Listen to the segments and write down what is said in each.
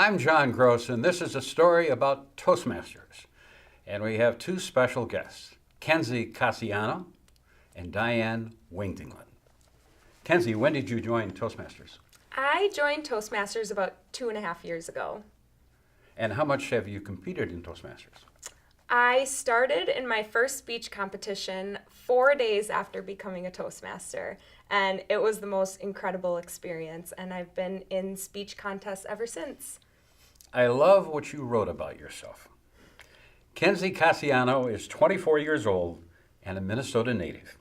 I'm John Gross, and this is a story about Toastmasters. And we have two special guests, Kenzie Casciano and Diane Wingdingland. Kenzie, when did you join Toastmasters? I joined Toastmasters about 2.5 years ago. And how much have you competed in Toastmasters? I started in my first speech competition 4 days after becoming a Toastmaster, and it was the most incredible experience, and I've been in speech contests ever since. I love what you wrote about yourself. Kenzie Casciano is 24 years old and a Minnesota native.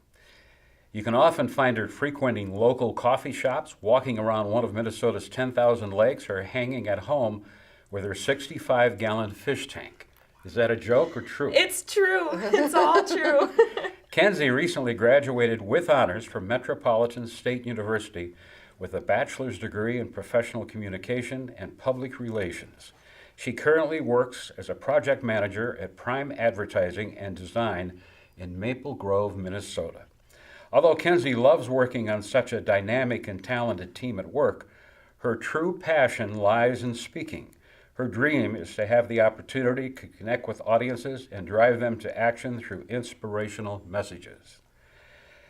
You can often find her frequenting local coffee shops, walking around one of Minnesota's 10,000 lakes, or hanging at home with her 65-gallon fish tank. Is that a joke or true? It's true. It's all true. Kenzie recently graduated with honors from Metropolitan State University with a bachelor's degree in professional communication and public relations. She currently works as a project manager at Prime Advertising and Design in Maple Grove, Minnesota. Although Kenzie loves working on such a dynamic and talented team at work, her true passion lies in speaking. Her dream is to have the opportunity to connect with audiences and drive them to action through inspirational messages.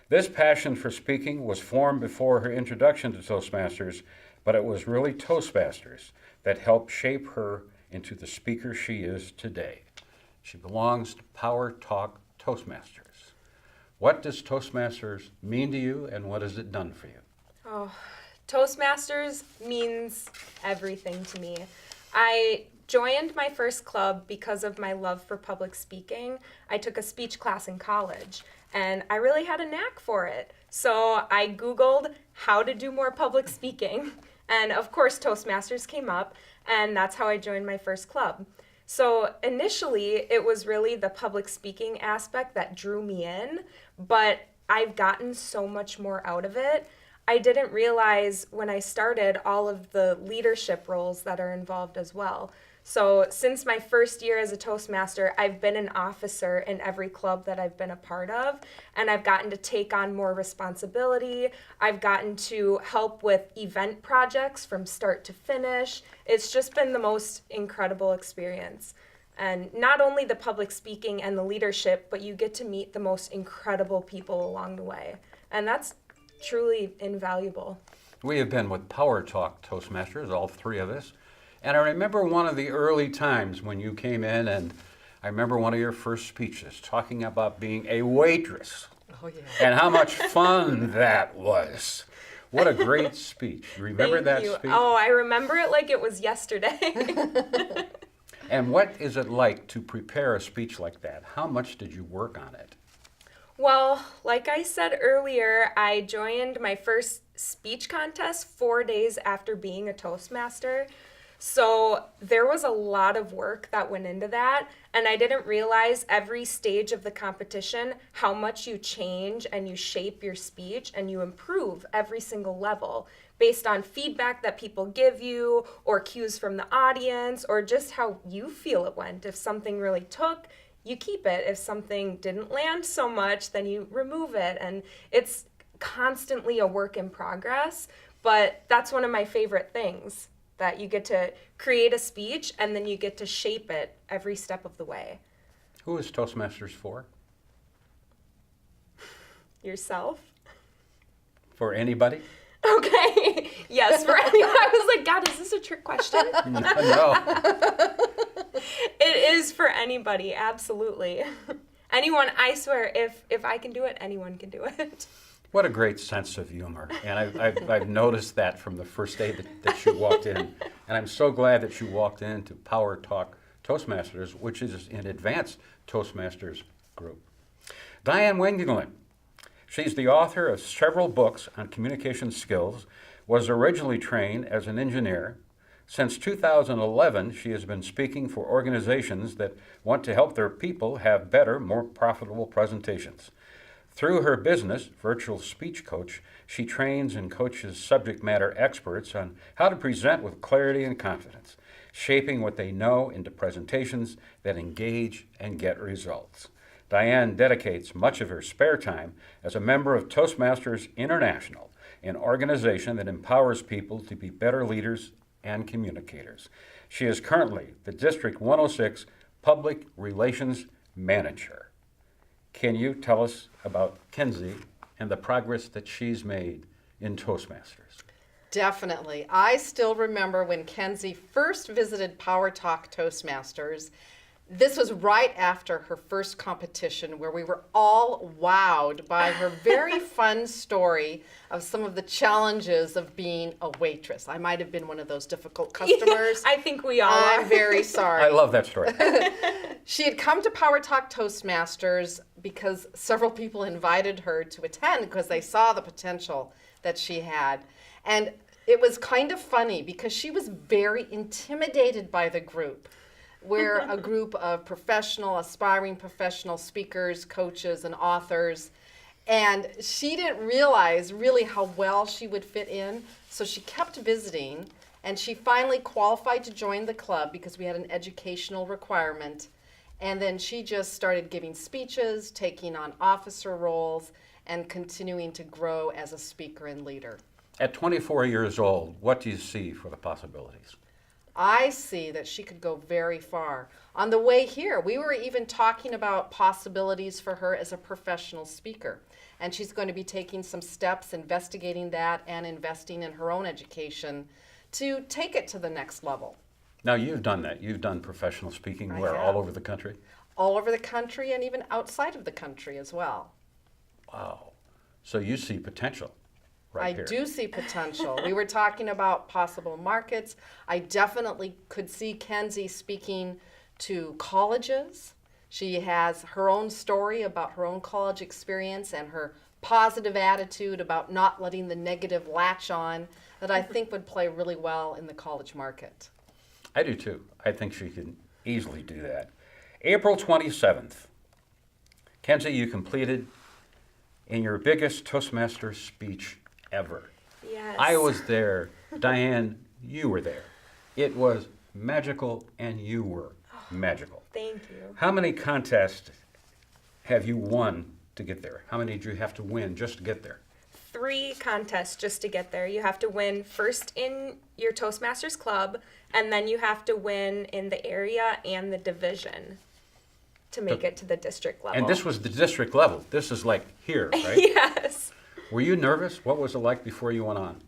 This passion for speaking was formed before her introduction to Toastmasters, but it was really Toastmasters that helped shape her into the speaker she is today. She belongs to Power Talk Toastmasters. What does Toastmasters mean to you, and what has it done for you? Oh, Toastmasters means everything to me. I joined my first club because of my love for public speaking. I took a speech class in college, and I really had a knack for it. So I Googled how to do more public speaking, and of course Toastmasters came up, and that's how I joined my first club. So initially, it was really the public speaking aspect that drew me in, but I've gotten so much more out of it. I didn't realize when I started all of the leadership roles that are involved as well. So since my first year as a Toastmaster, I've been an officer in every club that I've been a part of, and I've gotten to take on more responsibility. I've gotten to help with event projects from start to finish. It's just been the most incredible experience. And not only the public speaking and the leadership, but you get to meet the most incredible people along the way. And that's truly invaluable. We have been with Power Talk Toastmasters, all three of us. And I remember one of the early times when you came in, and I remember one of your first speeches talking about being a waitress. Oh, yeah. And how much fun that was. What a great speech. You remember that speech? Oh, I remember it like it was yesterday. And what is it like to prepare a speech like that? How much did you work on it? Well, like I said earlier, I joined my first speech contest 4 days after being a Toastmaster. So there was a lot of work that went into that, and I didn't realize every stage of the competition how much you change and you shape your speech and you improve every single level based on feedback that people give you or cues from the audience or just how you feel it went. If something really took, you keep it. If something didn't land so much, then you remove it. And it's constantly a work in progress, but that's one of my favorite things, that you get to create a speech and then you get to shape it every step of the way. Who is Toastmasters for? Yourself? For anybody? Okay. Yes, for anyone. I was like, God, is this a trick question? No. It is for anybody, absolutely. Anyone, I swear, if I can do it, anyone can do it. What a great sense of humor. And I've noticed that from the first day that you walked in. And I'm so glad that you walked into Power Talk Toastmasters, which is an advanced Toastmasters group. Diane Wingdingland. She's the author of several books on communication skills, was originally trained as an engineer. Since 2011, she has been speaking for organizations that want to help their people have better, more profitable presentations. Through her business, Virtual Speech Coach, she trains and coaches subject matter experts on how to present with clarity and confidence, shaping what they know into presentations that engage and get results. Diane dedicates much of her spare time as a member of Toastmasters International, an organization that empowers people to be better leaders and communicators. She is currently the District 106 Public Relations Manager. Can you tell us about Kenzie and the progress that she's made in Toastmasters? Definitely. I still remember when Kenzie first visited Power Talk Toastmasters. This was right after her first competition where we were all wowed by her very fun story of some of the challenges of being a waitress. I might have been one of those difficult customers. I think we all I'm are. very sorry. I love that story. She had come to Power Talk Toastmasters because several people invited her to attend because they saw the potential that she had. And it was kind of funny because she was very intimidated by the group. We're a group of aspiring professional speakers, coaches, and authors. And she didn't realize really how well she would fit in. So she kept visiting, and she finally qualified to join the club because we had an educational requirement. And then she just started giving speeches, taking on officer roles, and continuing to grow as a speaker and leader. At 24 years old, what do you see for the possibilities? I see that she could go very far. On the way here, we were even talking about possibilities for her as a professional speaker. And she's going to be taking some steps, investigating that, and investing in her own education to take it to the next level. Now, you've done that. You've done professional speaking I where? have. All over the country? All over the country and even outside of the country as well. Wow. So you see potential right here. I do see potential. We were talking about possible markets. I definitely could see Kenzie speaking to colleges. She has her own story about her own college experience and her positive attitude about not letting the negative latch on that I think would play really well in the college market. I do too. I think she can easily do that. April 27th, Kenzie, you completed in your biggest Toastmasters speech ever. Yes. I was there. Diane, you were there. It was magical, and you were magical. Thank you. How many contests have you won to get there? How many did you have to win just to get there? 3 contests just to get there. You have to win first in your Toastmasters club, and then you have to win in the area and the division to make it to the district level. And this was the district level. This is like here, right? Yes. Were you nervous? What was it like before you went on?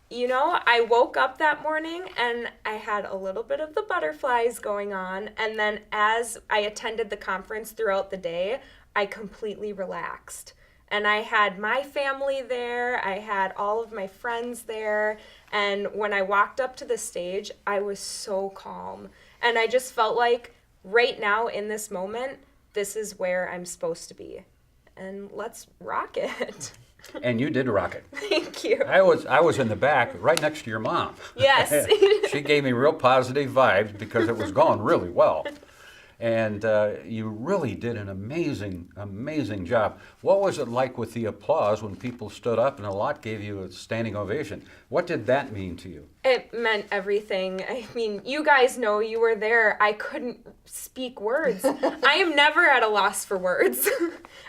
You know, I woke up that morning and I had a little bit of the butterflies going on. And then as I attended the conference throughout the day, I completely relaxed. And I had my family there. I had all of my friends there. And when I walked up to the stage, I was so calm. And I just felt like right now in this moment, this is where I'm supposed to be. And let's rock it. And you did rock it. Thank you. I was in the back, right next to your mom. Yes. She gave me real positive vibes because it was going really well. And you really did an amazing, amazing job. What was it like with the applause when people stood up and a lot gave you a standing ovation? What did that mean to you? It meant everything. I mean, you guys know, you were there. I couldn't speak words. I am never at a loss for words.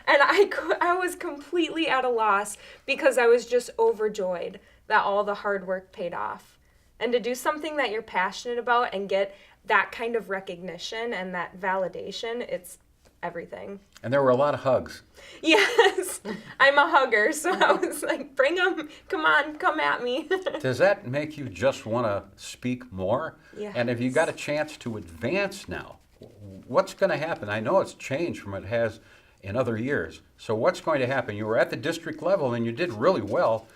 And I was completely at a loss because I was just overjoyed that all the hard work paid off. And to do something that you're passionate about and get that kind of recognition and that validation, it's everything. And there were a lot of hugs. Yes, I'm a hugger, so I was like, bring them, come on, come at me. Does that make you just want to speak more? Yes. And have you got a chance to advance now? What's going to happen? I know it's changed from what it has in other years. So what's going to happen? You were at the district level and you did really well,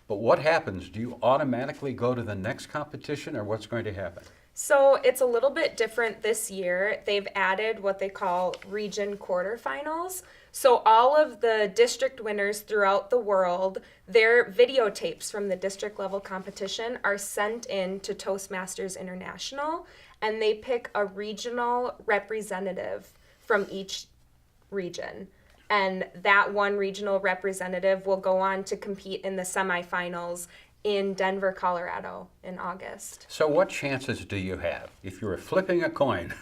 but what happens? Do you automatically go to the next competition, or what's going to happen? So it's a little bit different this year. They've added what they call region quarterfinals. So all of the district winners throughout the world, their videotapes from the district level competition are sent in to Toastmasters International, and they pick a regional representative from each region. And that one regional representative will go on to compete in the semifinals in Denver, Colorado in August. So what chances do you have? If you were flipping a coin,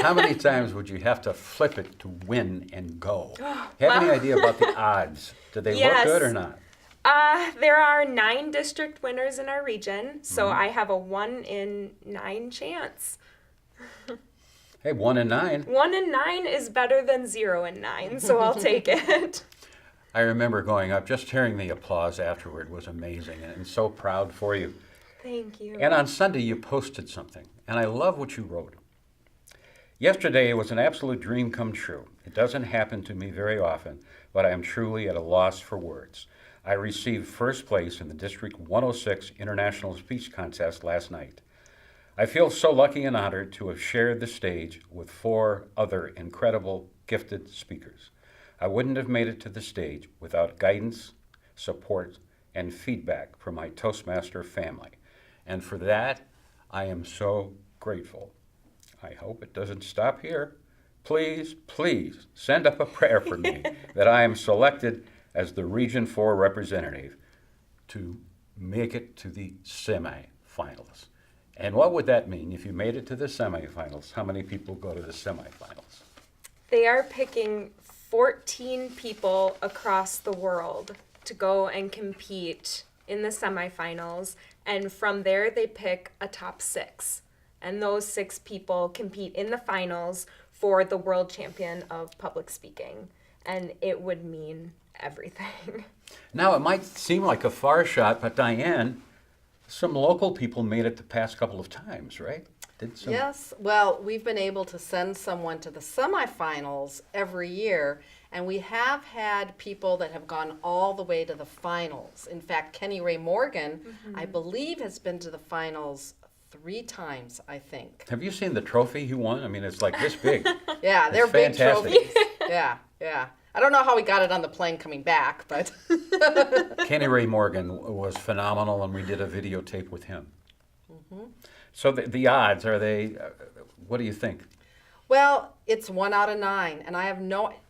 how many times would you have to flip it to win and go? Have any idea about the odds? Do they look good or not? There are 9 district winners in our region, so I have a 1 in 9 chance. Hey, 1 in 9. 1 in 9 is better than 0 in 9, so I'll take it. I remember going up, just hearing the applause afterward was amazing, and I'm so proud for you. Thank you. And on Sunday, you posted something, and I love what you wrote. Yesterday was an absolute dream come true. It doesn't happen to me very often, but I am truly at a loss for words. I received first place in the District 106 International Speech Contest last night. I feel so lucky and honored to have shared the stage with 4 other incredible, gifted speakers. I wouldn't have made it to the stage without guidance, support, and feedback from my Toastmaster family. And for that, I am so grateful. I hope it doesn't stop here. Please, please send up a prayer for me that I am selected as the Region 4 representative to make it to the semifinals. And what would that mean if you made it to the semifinals? How many people go to the semifinals? They are picking 14 people across the world to go and compete in the semifinals, and from there they pick a top 6. And those 6 people compete in the finals for the world champion of public speaking. And it would mean everything. Now, it might seem like a far shot, but Diane, some local people made it the past couple of times, right? Yes, well, we've been able to send someone to the semifinals every year, and we have had people that have gone all the way to the finals. In fact, Kenny Ray Morgan, I believe, has been to the finals 3 times, I think. Have you seen the trophy he won? I mean, it's like this big. Yeah, they're It's big fantastic. trophies. Yeah. I don't know how we got it on the plane coming back, but Kenny Ray Morgan was phenomenal, and we did a videotape with him. So the odds, are they, what do you think? well, it's 1 out of 9, and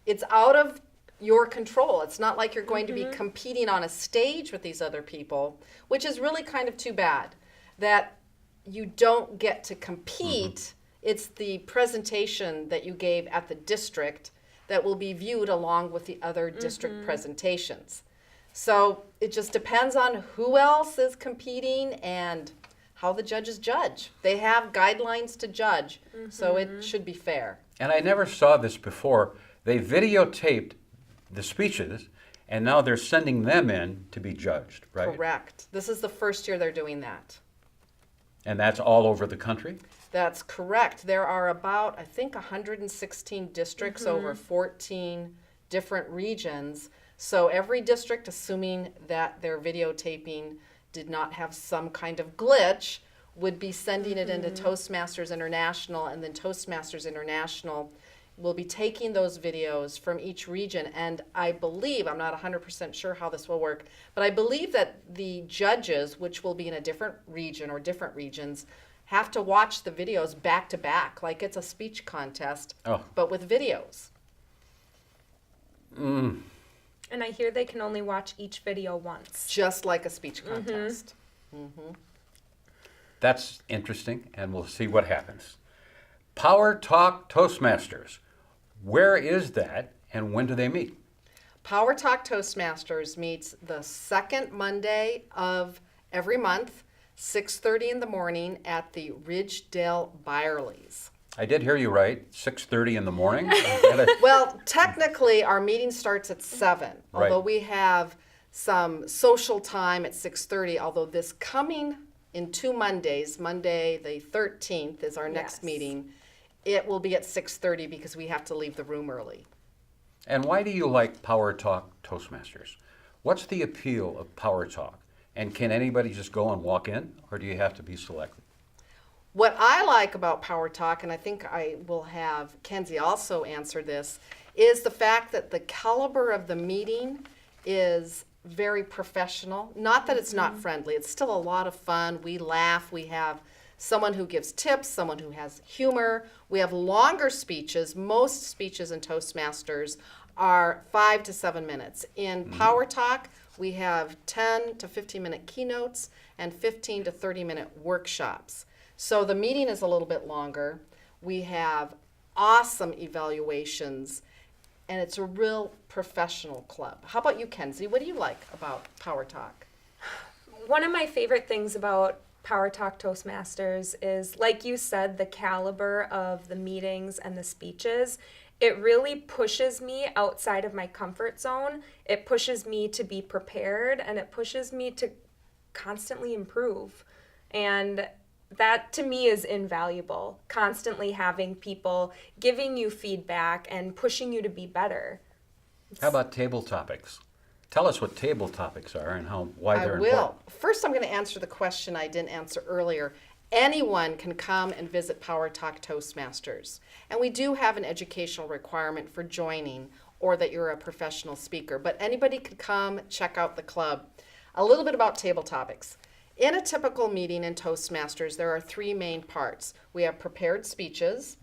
it's out of your control. It's not like you're going to be competing on a stage with these other people, which is really kind of too bad that you don't get to compete. It's the presentation that you gave at the district that will be viewed along with the other district presentations. So it just depends on who else is competing and how the judges judge. They have guidelines to judge, so it should be fair. And I never saw this before. They videotaped the speeches, and now they're sending them in to be judged, right? Correct. This is the first year they're doing that. And that's all over the country? That's correct. There are about, I think, 116 districts over 14 different regions. So every district, assuming that their videotaping did not have some kind of glitch, would be sending it into Toastmasters International, and then Toastmasters International will be taking those videos from each region. And I believe, I'm not 100% sure how this will work, but I believe that the judges, which will be in a different region or different regions, have to watch the videos back to back, like it's a speech contest, but with videos. And I hear they can only watch each video once. Just like a speech contest. That's interesting, and we'll see what happens. Power Talk Toastmasters. Where is that, and when do they meet? Power Talk Toastmasters meets the second Monday of every month, 6:30 in the morning at the Ridgedale Byerly's. I did hear you right, 6:30 in the morning? Well, technically, our meeting starts at 7, Right. although we have some social time at 6:30, although this coming in 2 Mondays, Monday the 13th is our next Yes. meeting, it will be at 6:30 because we have to leave the room early. And why do you like Power Talk Toastmasters? What's the appeal of Power Talk? And can anybody just go and walk in, or do you have to be selected? What I like about Power Talk, and I think I will have Kenzie also answer this, is the fact that the caliber of the meeting is very professional. Not that it's not friendly, it's still a lot of fun. We laugh, we have someone who gives tips, someone who has humor. We have longer speeches. Most speeches in Toastmasters are 5 to 7 minutes. In Power Talk, we have 10 to 15-minute keynotes and 15 to 30-minute workshops. So the meeting is a little bit longer. We have awesome evaluations. and it's a real professional club. How about you, Kenzie? What do you like about Power Talk? One of my favorite things about Power Talk Toastmasters is, like you said, the caliber of the meetings and the speeches. It really pushes me outside of my comfort zone. It pushes me to be prepared, and it pushes me to constantly improve. And that to me is invaluable, constantly having people giving you feedback and pushing you to be better. How about table topics? Tell us what table topics are and why they're I will. important. First, I'm going to answer the question I didn't answer earlier. Anyone can come and visit Power Talk Toastmasters. And we do have an educational requirement for joining, or that you're a professional speaker. But anybody could come check out the club. A little bit about table topics. In a typical meeting in Toastmasters, there are three main parts. We have prepared speeches,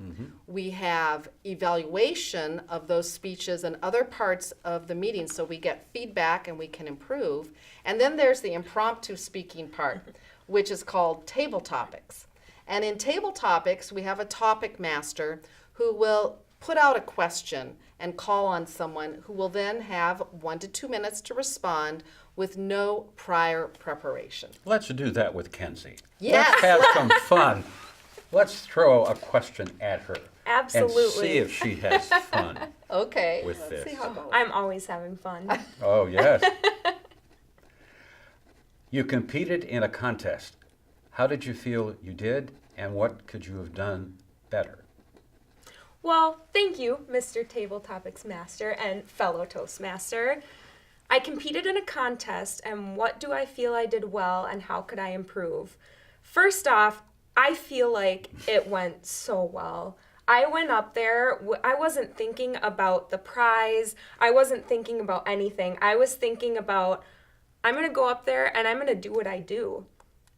we have evaluation of those speeches and other parts of the meeting so we get feedback and we can improve. And then there's the impromptu speaking part, which is called table topics. And in table topics, we have a topic master who will put out a question and call on someone who will then have 1 to 2 minutes to respond with no prior preparation. Let's do that with Kenzie. Yes. Let's have some fun. Let's throw a question at her. Absolutely. And see if she has fun. Okay, With let's this. see how it goes. I'm always having fun. Oh, yes. You competed in a contest. How did you feel you did, and what could you have done better? Well, thank you, Mr. Table Topics Master and fellow Toastmaster. I competed in a contest, and what do I feel I did well, and how could I improve? First off, I feel like it went so well. I went up there, I wasn't thinking about the prize, I wasn't thinking about anything. I was thinking about, I'm going to go up there and I'm going to do what I do.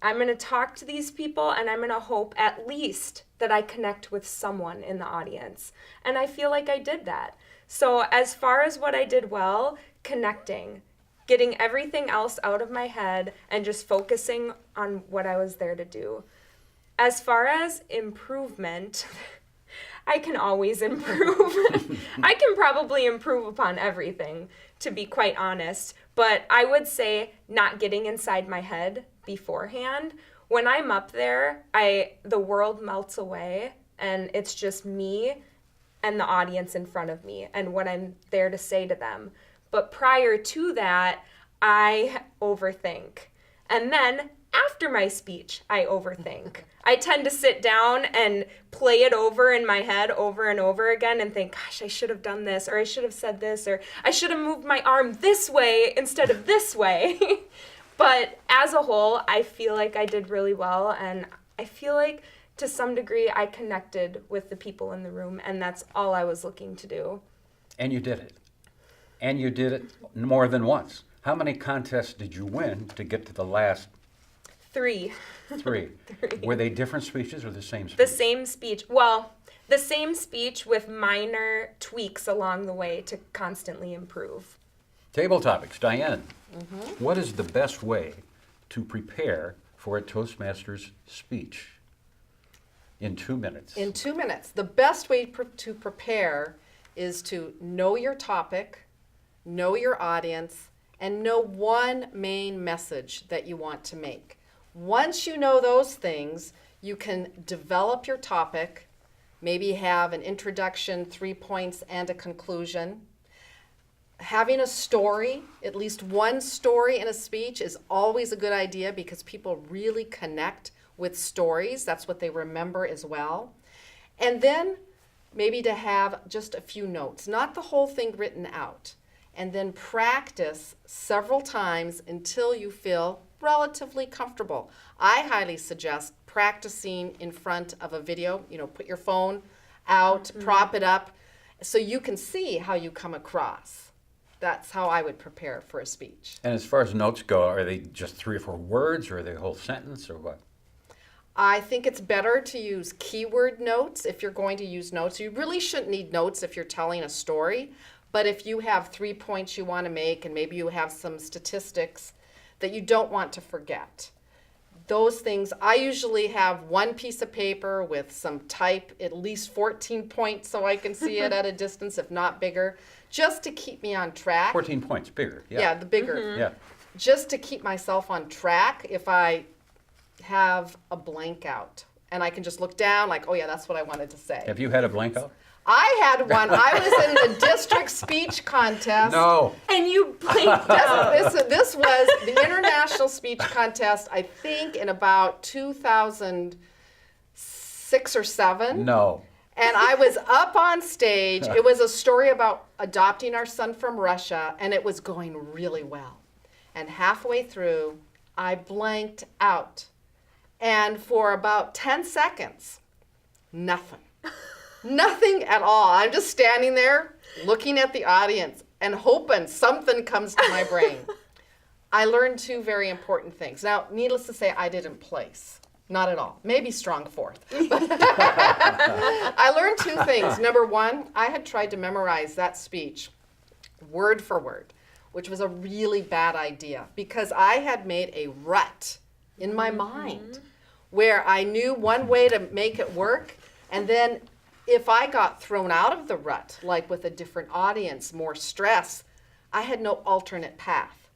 I'm going to talk to these people, and I'm going to hope at least that I connect with someone in the audience. And I feel like I did that. So as far as what I did well, connecting, getting everything else out of my head and just focusing on what I was there to do. As far as improvement, I can always improve. I can probably improve upon everything, to be quite honest. But I would say not getting inside my head beforehand. When I'm up there, the world melts away, and it's just me and the audience in front of me and what I'm there to say to them. But prior to that, I overthink. And then after my speech, I overthink. I tend to sit down and play it over in my head over and over again and think, gosh, I should have done this, or I should have said this, or I should have moved my arm this way instead of this way. But as a whole, I feel like I did really well, and I feel like to some degree I connected with the people in the room, and that's all I was looking to do. And you did it. And you did it more than once. How many contests did you win to get to the last 3. 3? Were they different speeches or the same speech? The same speech. Well, the same speech with minor tweaks along the way to constantly improve. Table topics. Diane, what is the best way to prepare for a Toastmasters speech? In 2 minutes. In 2 minutes, the best way to prepare is to know your topic, know your audience, and know one main message that you want to make. Once you know those things, you can develop your topic, maybe have an introduction, 3 points, and a conclusion. Having a story, at least one story in a speech, is always a good idea because people really connect with stories. That's what they remember as well. And then maybe to have just a few notes, not the whole thing written out. And then practice several times until you feel relatively comfortable. I highly suggest practicing in front of a video. Put your phone out, prop it up, so you can see how you come across. That's how I would prepare for a speech. And as far as notes go, are they just 3 or 4 words, or are they a whole sentence, or what? I think it's better to use keyword notes if you're going to use notes. You really shouldn't need notes if you're telling a story, but if you have 3 points you want to make and maybe you have some statistics that you don't want to forget, those things, I usually have one piece of paper with some type, at least 14 points so I can see it at a distance, if not bigger, just to keep me on track. 14 points, bigger. Yeah, the bigger. Yeah. Just to keep myself on track if I have a blank out. And I can just look down like, oh yeah, that's what I wanted to say. Have you had a blank out? I had one. I was in the district speech contest. No. And you blinked out. This was the international speech contest, I think, in about 2006 or 7. No. And I was up on stage. It was a story about adopting our son from Russia, and it was going really well. And halfway through, I blanked out. And for about 10 seconds, nothing. Nothing at all. I'm just standing there looking at the audience and hoping something comes to my brain. I learned 2 very important things. Now, needless to say, I didn't place. Not at all. Maybe strong fourth. I learned 2 things. Number 1, I had tried to memorize that speech word for word, which was a really bad idea because I had made a rut in my mind where I knew one way to make it work, and then if I got thrown out of the rut, like with a different audience, more stress, I had no alternate path.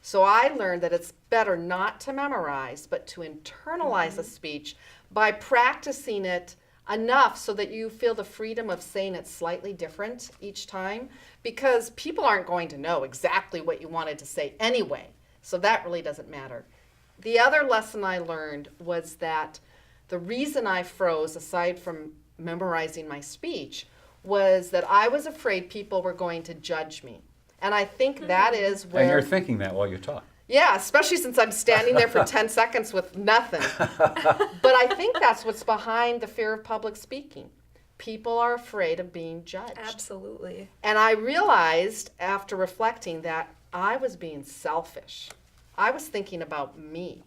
So I learned that it's better not to memorize, but to internalize a speech by practicing it enough so that you feel the freedom of saying it slightly different each time, because people aren't going to know exactly what you wanted to say anyway. So that really doesn't matter. The other lesson I learned was that the reason I froze, aside from memorizing my speech, was that I was afraid people were going to judge me. And I think that is where... And you're thinking that while you talk. Yeah, especially since I'm standing there for 10 seconds with nothing. But I think that's what's behind the fear of public speaking. People are afraid of being judged. Absolutely. And I realized after reflecting that I was being selfish. I was thinking about me.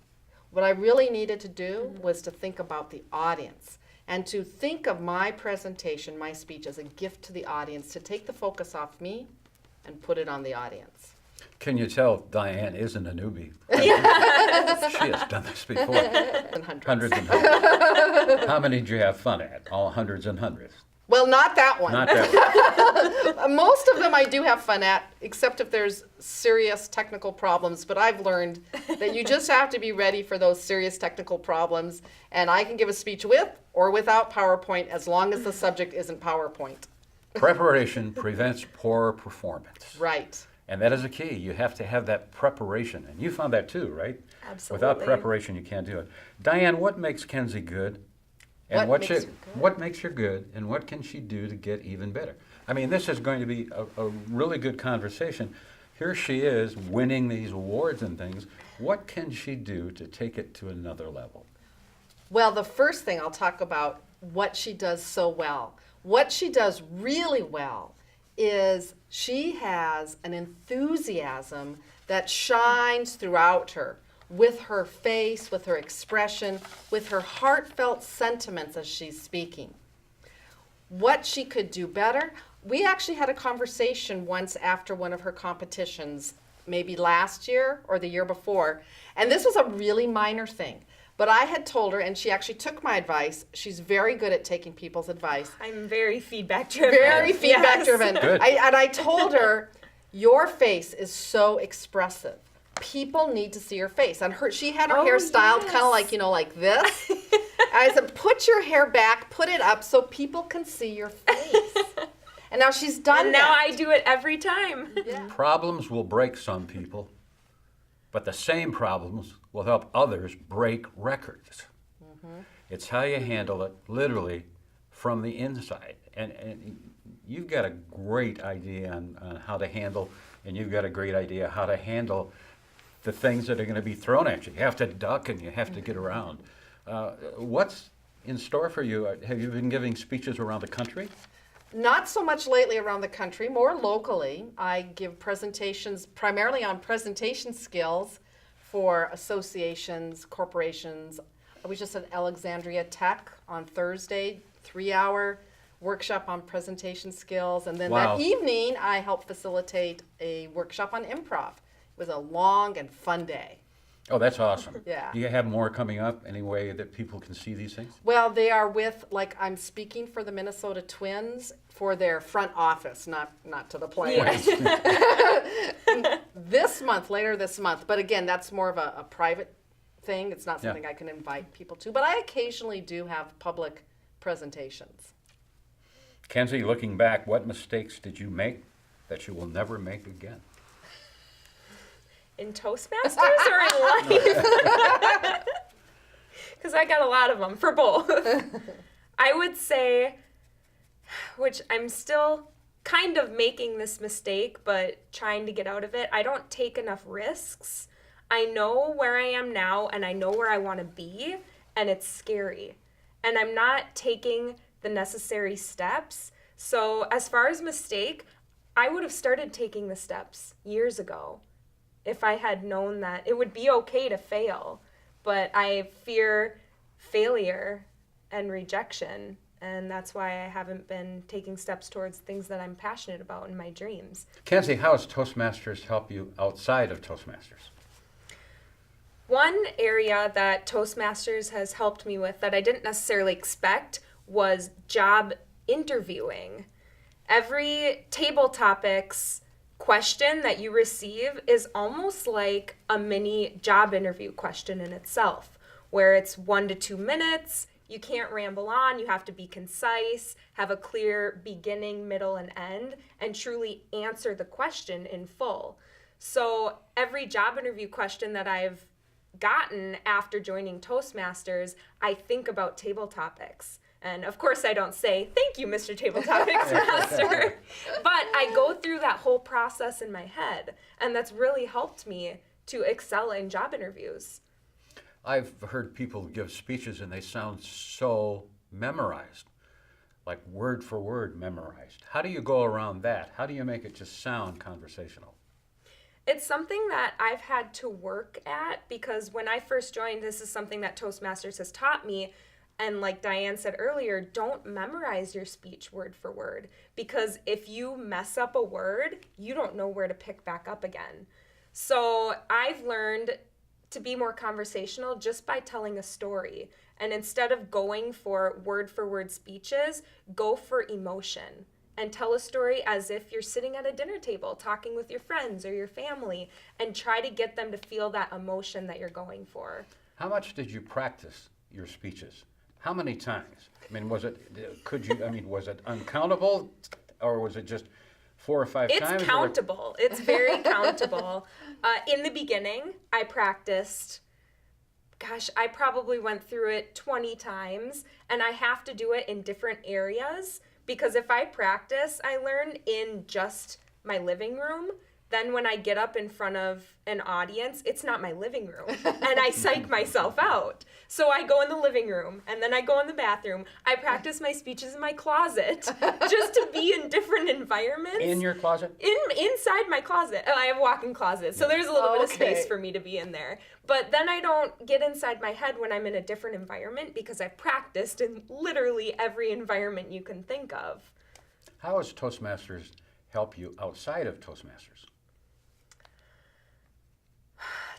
What I really needed to do was to think about the audience and to think of my presentation, my speech, as a gift to the audience, to take the focus off me and put it on the audience. Can you tell Diane isn't a newbie? She has done this before. And Hundreds and hundreds. How many did you have fun at? All hundreds and hundreds. Well, not that one. Not that one. Most of them I do have fun at, except if there's serious technical problems. But I've learned that you just have to be ready for those serious technical problems. And I can give a speech with or without PowerPoint as long as the subject isn't PowerPoint. Preparation prevents poor performance. Right. And that is a key. You have to have that preparation. And you found that too, right? Absolutely. Without preparation, you can't do it. Diane, what makes Kenzie good? And What makes her good? What makes her good, and what can she do to get even better? I mean, this is going to be a really good conversation. Here she is winning these awards and things. What can she do to take it to another level? Well, the first thing I'll talk about what she does so well. What she does really well is she has an enthusiasm that shines throughout her, with her face, with her expression, with her heartfelt sentiments as she's speaking. What she could do better, we actually had a conversation once after one of her competitions, maybe last year or the year before, and this was a really minor thing. But I had told her, and she actually took my advice. She's very good at taking people's advice. I'm very feedback driven. Very feedback driven. Good. And I told her, your face is so expressive. People need to see your face. And she had her hair styled kind of like, like this. And I said, put your hair back, put it up so people can see your face. And now she's done And now I do it every time. Yeah. Problems will break some people, but the same problems will help others break records. It's how you handle it, literally, from the inside. And you've got a great idea on how to handle, and you've got a great idea how to handle the things that are going to be thrown at you. You have to duck and you have to get around. What's in store for you? Have you been giving speeches around the country? Not so much lately around the country, more locally. I give presentations primarily on presentation skills for associations, corporations. I was just at Alexandria Tech on Thursday, 3-hour workshop on presentation skills. And then Wow. that evening, I helped facilitate a workshop on improv. It was a long and fun day. Oh, that's awesome. Yeah. Do you have more coming up? Any way that people can see these things? Well, they are with, like, I'm speaking for the Minnesota Twins for their front office, not to the players. Later this month. But again, that's more of a private thing. It's not something I can invite people to. But I occasionally do have public presentations. Kenzie, looking back, what mistakes did you make that you will never make again? In Toastmasters or in life? Because I got a lot of them for both. I would say, which I'm still kind of making this mistake, but trying to get out of it, I don't take enough risks. I know where I am now and I know where I want to be, and it's scary. And I'm not taking the necessary steps. So as far as mistake, I would have started taking the steps years ago if I had known that it would be okay to fail. But I fear failure and rejection, and that's why I haven't been taking steps towards things that I'm passionate about in my dreams. Kenzie, how has Toastmasters helped you outside of Toastmasters? One area that Toastmasters has helped me with that I didn't necessarily expect was job interviewing. Every table topics question that you receive is almost like a mini job interview question in itself, where it's 1 to 2 minutes. You can't ramble on. You have to be concise, have a clear beginning, middle, and end, and truly answer the question in full. So every job interview question that I've gotten after joining Toastmasters, I think about table topics. And of course I don't say, thank you, Mr. Table Topics Master, but I go through that whole process in my head, and that's really helped me to excel in job interviews. I've heard people give speeches and they sound so memorized, like word for word memorized. How do you go around that? How do you make it just sound conversational? It's something that I've had to work at, because when I first joined, this is something that Toastmasters has taught me. And like Diane said earlier, don't memorize your speech word for word, because if you mess up a word, you don't know where to pick back up again. So I've learned to be more conversational just by telling a story. And instead of going for word speeches, go for emotion and tell a story as if you're sitting at a dinner table talking with your friends or your family, and try to get them to feel that emotion that you're going for. How much did you practice your speeches? How many times? I mean, was it uncountable, or was it just 4 or 5 times? It's countable. It's very countable. In the beginning, I practiced, I probably went through it 20 times, and I have to do it in different areas, because if I practice, I learn in just my living room. Then when I get up in front of an audience, it's not my living room, and I psych myself out. So I go in the living room, and then I go in the bathroom. I practice my speeches in my closet, just to be in different environments. In your closet? Inside my closet. Oh, I have a walk-in closet, so there's a little bit of space for me to be in there. But then I don't get inside my head when I'm in a different environment, because I've practiced in literally every environment you can think of. How has Toastmasters helped you outside of Toastmasters?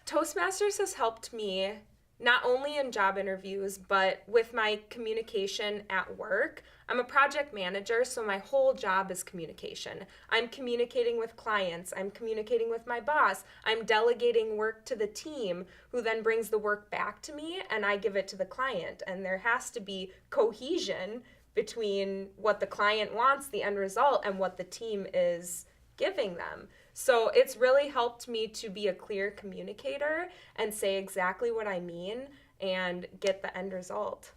Toastmasters has helped me not only in job interviews, but with my communication at work. I'm a project manager, so my whole job is communication. I'm communicating with clients. I'm communicating with my boss. I'm delegating work to the team, who then brings the work back to me, and I give it to the client. And there has to be cohesion between what the client wants, the end result, and what the team is giving them. So it's really helped me to be a clear communicator and say exactly what I mean and get the end result.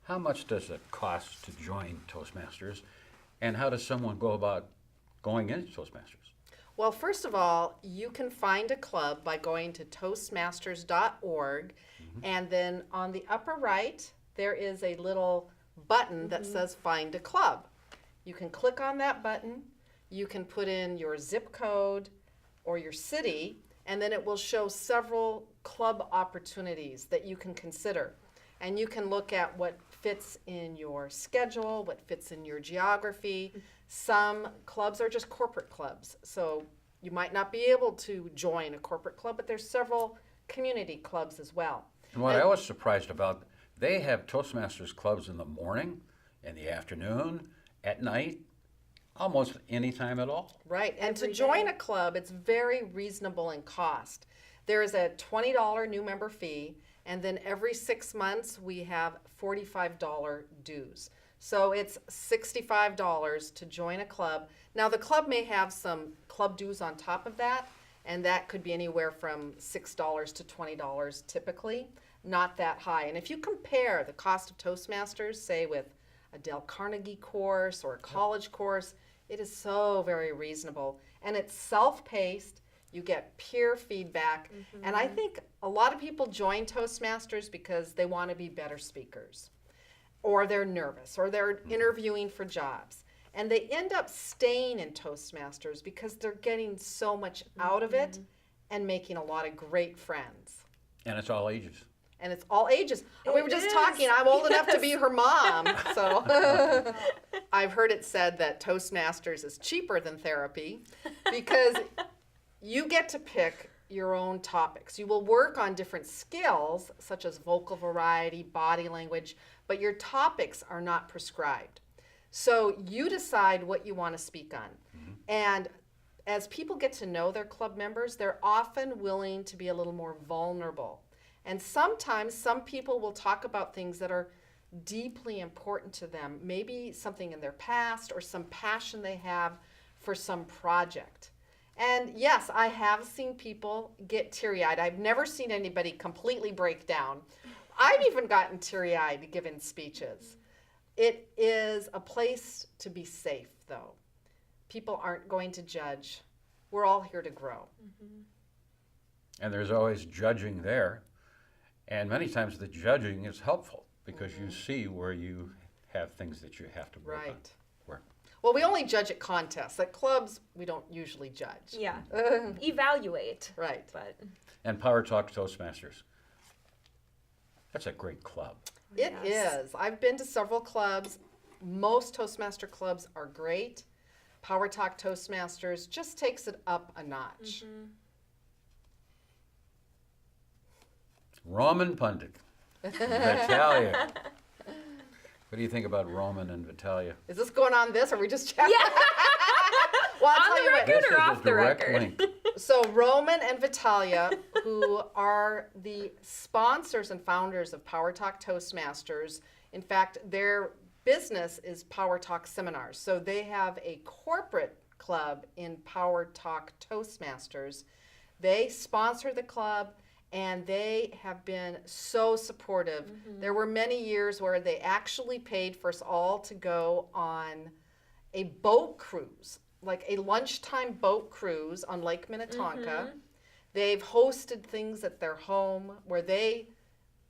How much does it cost to join Toastmasters, and how does someone go about going into Toastmasters? Well, first of all, you can find a club by going to toastmasters.org, and then on the upper right, there is a little button that says Find a Club. You can click on that button. You can put in your zip code or your city, and then it will show several club opportunities that you can consider. And you can look at what fits in your schedule, what fits in your geography. Some clubs are just corporate clubs, so you might not be able to join a corporate club, but there's several community clubs as well. And what I was surprised about, they have Toastmasters clubs in the morning, in the afternoon, at night, almost any time at all. Right, and to Every join day. a club, it's very reasonable in cost. There is a $20 new member fee, and then every 6 months we have $45 dues. So it's $65 to join a club. Now the club may have some club dues on top of that, and that could be anywhere from $6 to $20 typically, not that high. And if you compare the cost of Toastmasters, say with a Dale Carnegie course or a college course, it is so very reasonable. And it's self-paced, you get peer feedback, and I think a lot of people join Toastmasters because they want to be better speakers, or they're nervous, or they're interviewing for jobs. And they end up staying in Toastmasters because they're getting so much out of it and making a lot of great friends. And it's all ages. And it's all ages. We were It just is. talking, I'm old enough to be her mom, so I've heard it said that Toastmasters is cheaper than therapy because you get to pick your own topics. You will work on different skills such as vocal variety, body language, but your topics are not prescribed. So you decide what you want to speak on. And as people get to know their club members, they're often willing to be a little more vulnerable. And sometimes some people will talk about things that are deeply important to them, maybe something in their past or some passion they have for some project. And yes, I have seen people get teary-eyed. I've never seen anybody completely break down. I've even gotten teary-eyed giving speeches. It is a place to be safe, though. People aren't going to judge. We're all here to grow. And there's always judging there. And many times the judging is helpful because you see where you have things that you have to work on. Right. Where- Well, we only judge at contests. At clubs, we don't usually judge. Yeah. Evaluate. Right. But And Power Talk Toastmasters. That's a great club. It Yes. is. I've been to several clubs. Most Toastmaster clubs are great. Power Talk Toastmasters just takes it up a notch. Roman Pundic. Vitalia. What do you think about Roman and Vitalia? Is this going on this, or are we just chatting? yeah. Well, I'll On tell the you what. record? This is or a off the direct record? link. So Roman and Vitalia, who are the sponsors and founders of Power Talk Toastmasters, in fact, their business is Power Talk Seminars. So they have a corporate club in Power Talk Toastmasters. They sponsor the club, and they have been so supportive. There were many years where they actually paid for us all to go on a boat cruise, like a lunchtime boat cruise on Lake Minnetonka. They've hosted things at their home where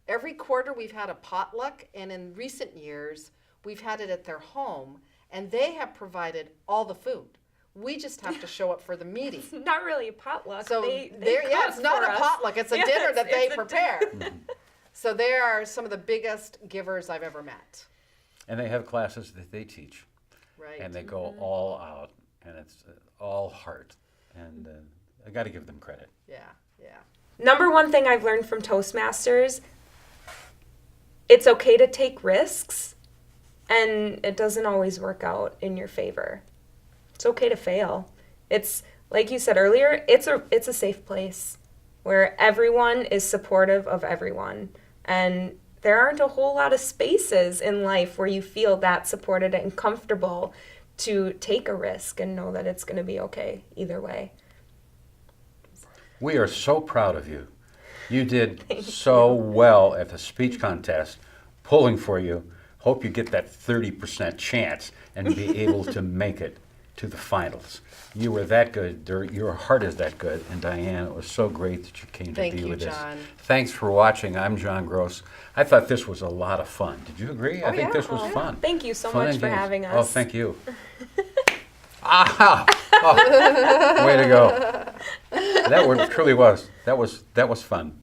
every quarter we've had a potluck, and in recent years we've had it at their home, and they have provided all the food. We just have to show up for the meeting. Not really a potluck. So they yeah, it's cook not for a us. potluck, it's a Yeah, dinner that they it's a prepare. dinner. So they are some of the biggest givers I've ever met. And they have classes that they teach. Right. And they go all out. And it's all heart. And I got to give them credit. Yeah, yeah. Number one thing I've learned from Toastmasters, it's okay to take risks, and it doesn't always work out in your favor. It's okay to fail. It's, like you said earlier, it's a safe place where everyone is supportive of everyone. And there aren't a whole lot of spaces in life where you feel that supported and comfortable to take a risk and know that it's going to be okay either way. We are so proud of you. You did so well at the speech contest, pulling for you. Hope you get that 30% chance and be able to make it to the finals. You were that good. Your heart is that good. And Diane, it was so great that you came Thank to be you, with us. John. Thanks for watching. I'm John Gross. I thought this was a lot of fun. Did you agree? I think yeah. this was Oh, fun. thank you so Fun much and for games. having us. Oh, thank you. Oh, way to go. That truly was. That was fun.